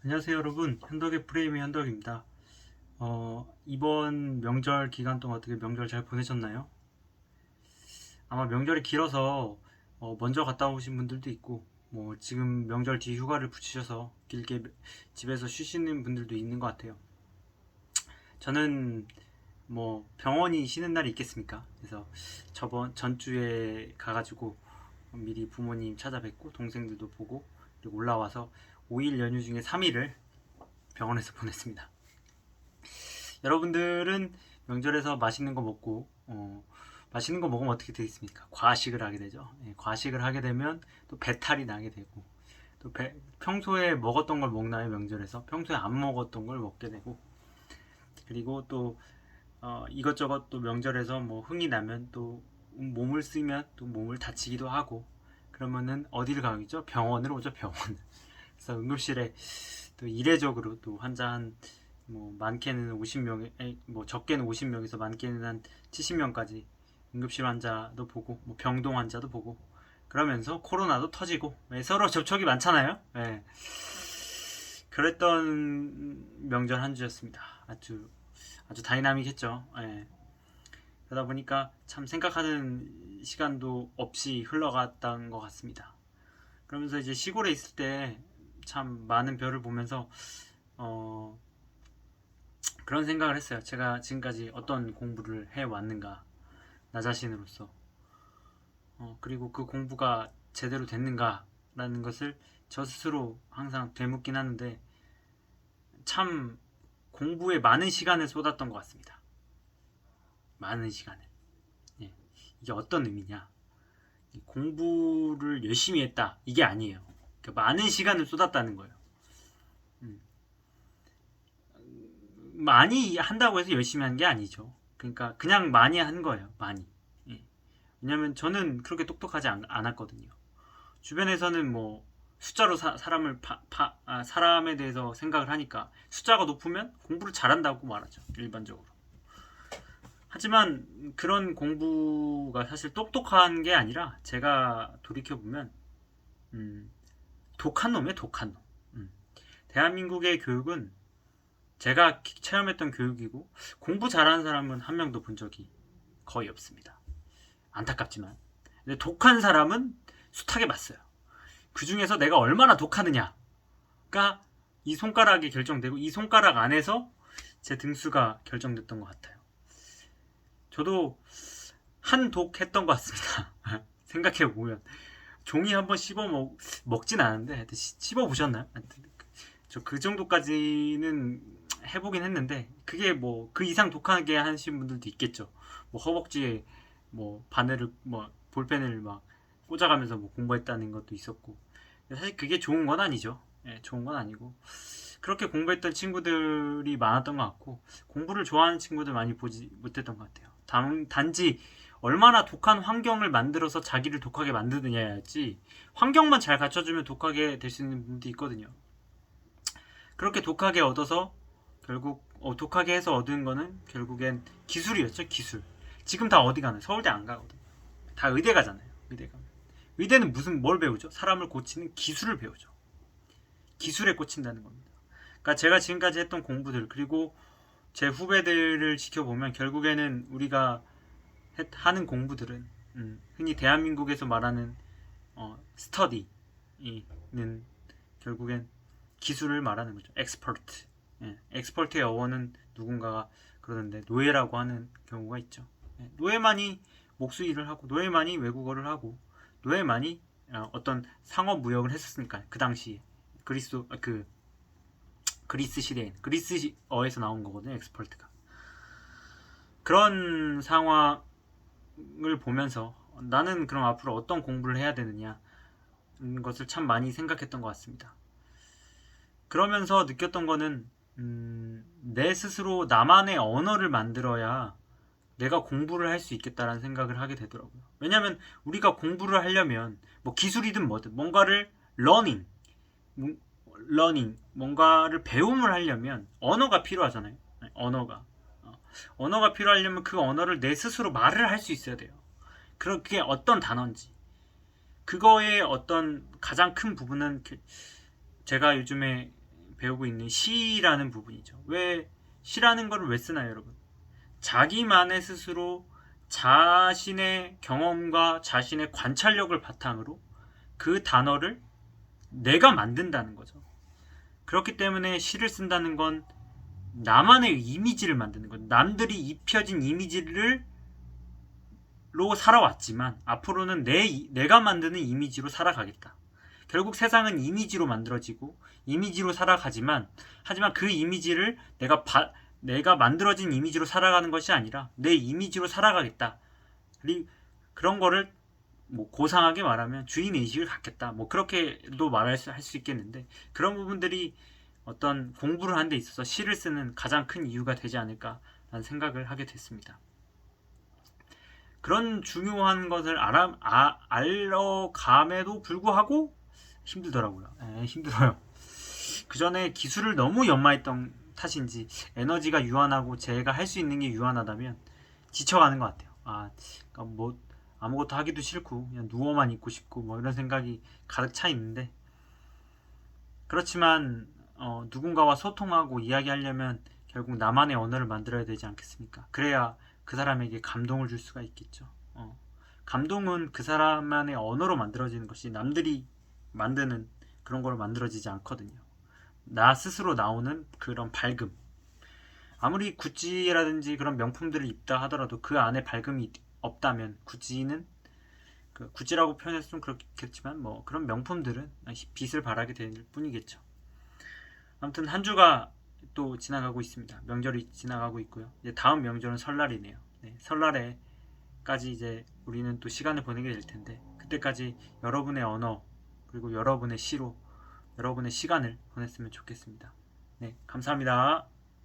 안녕하세요 여러분, 현덕의 프레임의 현덕입니다. 이번 명절 기간 동안 어떻게 명절 잘 보내셨나요? 아마 명절이 길어서 먼저 갔다 오신 분들도 있고, 뭐 지금 명절 뒤 휴가를 붙이셔서 길게 집에서 쉬시는 분들도 있는 것 같아요. 저는 뭐 병원이 쉬는 날이 있겠습니까? 그래서 저번 전주에 가가지고 미리 부모님 찾아뵙고 동생들도 보고, 그리고 올라와서 5일 연휴 중에 3일을 병원에서 보냈습니다. 여러분들은 명절에서 맛있는 거 먹고, 맛있는 거 먹으면 어떻게 되겠습니까? 과식을 하게 되죠. 예, 과식을 하게 되면 또 배탈이 나게 되고, 또 평소에 먹었던 걸 먹나요? 명절에서 평소에 안 먹었던 걸 먹게 되고, 그리고 또 이것저것 또 명절에서 뭐 흥이 나면 또 몸을 쓰면 또 몸을 다치기도 하고, 그러면은 어디를 가겠죠? 병원을 오죠. 병원. 그래서 응급실에 또 이례적으로 또 환자 뭐 많게는 50명, 뭐 적게는 50명에서 많게는 한 70명까지 응급실 환자도 보고, 뭐 병동 환자도 보고, 그러면서 코로나도 터지고, 예, 서로 접촉이 많잖아요. 예. 그랬던 명절 한 주였습니다. 아주 다이나믹했죠. 예. 그러다 보니까 참 생각하는 시간도 없이 흘러갔던 것 같습니다. 그러면서 이제 시골에 있을 때 참 많은 별을 보면서 어, 그런 생각을 했어요. 제가 지금까지 어떤 공부를 해왔는가, 나 자신으로서. 그리고 그 공부가 제대로 됐는가라는 것을 저 스스로 항상 되묻긴 하는데, 참 공부에 많은 시간을 쏟았던 것 같습니다. 많은 시간을. 예. 이게 어떤 의미냐? 공부를 열심히 했다. 이게 아니에요. 그러니까 많은 시간을 쏟았다는 거예요. 음. 많이 한다고 해서 열심히 한 게 아니죠. 그러니까 그냥 많이 한 거예요. 많이. 예. 왜냐면 저는 그렇게 똑똑하지 않았거든요. 주변에서는 뭐 숫자로 사람에 대해서 생각을 하니까 숫자가 높으면 공부를 잘한다고 말하죠. 일반적으로. 하지만 그런 공부가 사실 똑똑한 게 아니라, 제가 돌이켜 보면 음, 독한 놈이에요. 독한 놈. 대한민국의 교육은 제가 체험했던 교육이고, 공부 잘하는 사람은 한 명도 본 적이 거의 없습니다. 안타깝지만. 근데 독한 사람은 숱하게 봤어요. 그 중에서 내가 얼마나 독하느냐가 이 손가락에 결정되고, 이 손가락 안에서 제 등수가 결정됐던 것 같아요. 저도 한 독 했던 것 같습니다. 생각해보면. 종이 한번 먹진 않은데, 하여튼 씹어 보셨나요? 저 그 정도까지는 해보긴 했는데, 그게 뭐 그 이상 독하게 하신 분들도 있겠죠. 뭐 허벅지에 뭐 바늘을, 뭐 볼펜을 막 꽂아가면서 뭐 공부했다는 것도 있었고, 사실 그게 좋은 건 아니죠. 예, 좋은 건 아니고, 그렇게 공부했던 친구들이 많았던 것 같고, 공부를 좋아하는 친구들 많이 보지 못했던 것 같아요. 단지 얼마나 독한 환경을 만들어서 자기를 독하게 만드느냐였지, 환경만 잘 갖춰주면 독하게 될 수 있는 분도 있거든요. 그렇게 독하게 얻어서 결국 독하게 해서 얻은 거는 결국엔 기술이었죠. 기술. 지금 다 어디 가는? 서울대 안 가거든. 다 의대 가잖아요. 의대는 무슨 뭘 배우죠? 사람을 고치는 기술을 배우죠. 기술에 꽂힌다는 겁니다. 그러니까 제가 지금까지 했던 공부들, 그리고 제 후배들을 지켜보면 결국에는 우리가 하는 공부들은, 흔히 대한민국에서 말하는 스터디는 결국엔 기술을 말하는 거죠. 엑스퍼트. 예, 엑스퍼트의 어원은 누군가가 그러는데 노예라고 하는 경우가 있죠. 예, 노예만이 목수일을 하고, 노예만이 외국어를 하고, 노예만이 어떤 상업 무역을 했었으니까, 그 당시에 그리스 시대엔 그리스어에서 나온 거거든요. 엑스퍼트가. 그런 상황을 보면서 나는 그럼 앞으로 어떤 공부를 해야 되느냐 것을 참 많이 생각했던 것 같습니다. 그러면서 느꼈던 거는, 내 스스로 나만의 언어를 만들어야 내가 공부를 할 수 있겠다라는 생각을 하게 되더라고요. 왜냐하면 우리가 공부를 하려면 뭐 기술이든 뭐든 뭔가를 뭔가를 배움을 하려면 언어가 필요하잖아요. 언어가 필요하려면 그 언어를 내 스스로 말을 할 수 있어야 돼요. 그게 어떤 단어인지, 그거의 어떤 가장 큰 부분은 제가 요즘에 배우고 있는 시라는 부분이죠. 왜 시라는 걸 왜 쓰나요, 여러분? 자기만의 스스로 자신의 경험과 자신의 관찰력을 바탕으로 그 단어를 내가 만든다는 거죠. 그렇기 때문에 시를 쓴다는 건 나만의 이미지를 만드는 것, 남들이 입혀진 이미지를 로 살아왔지만 앞으로는 내가 만드는 이미지로 살아가겠다. 결국 세상은 이미지로 만들어지고 이미지로 살아가지만 하지만 그 이미지를 내가 만들어진 이미지로 살아가는 것이 아니라 내 이미지로 살아가겠다. 그런 거를 뭐 고상하게 말하면 주인 의식을 갖겠다. 뭐 그렇게도 할 수 있겠는데 그런 부분들이 어떤 공부를 하는 데 있어서 시를 쓰는 가장 큰 이유가 되지 않을까라는 생각을 하게 됐습니다. 그런 중요한 것을 알러감에도 불구하고 힘들더라고요. 힘들어요. 그 전에 기술을 너무 연마했던 탓인지 에너지가 유한하고 제가 할 수 있는 게 유한하다면 지쳐가는 것 같아요. 그러니까 뭐 아무것도 하기도 싫고 그냥 누워만 있고 싶고 뭐 이런 생각이 가득 차 있는데 그렇지만 누군가와 소통하고 이야기하려면 결국 나만의 언어를 만들어야 되지 않겠습니까? 그래야 그 사람에게 감동을 줄 수가 있겠죠. 감동은 그 사람만의 언어로 만들어지는 것이 남들이 만드는 그런 걸로 만들어지지 않거든요. 나 스스로 나오는 그런 밝음. 아무리 구찌라든지 그런 명품들을 입다 하더라도 그 안에 밝음이 없다면 구찌는 구찌라고 표현해서 좀 그렇겠지만 뭐 그런 명품들은 빛을 발하게 될 뿐이겠죠. 아무튼 한 주가 또 지나가고 있습니다. 명절이 지나가고 있고요. 이제 다음 명절은 설날이네요. 네, 설날에까지 이제 우리는 또 시간을 보내게 될 텐데 그때까지 여러분의 언어 그리고 여러분의 시로 여러분의 시간을 보냈으면 좋겠습니다. 네, 감사합니다.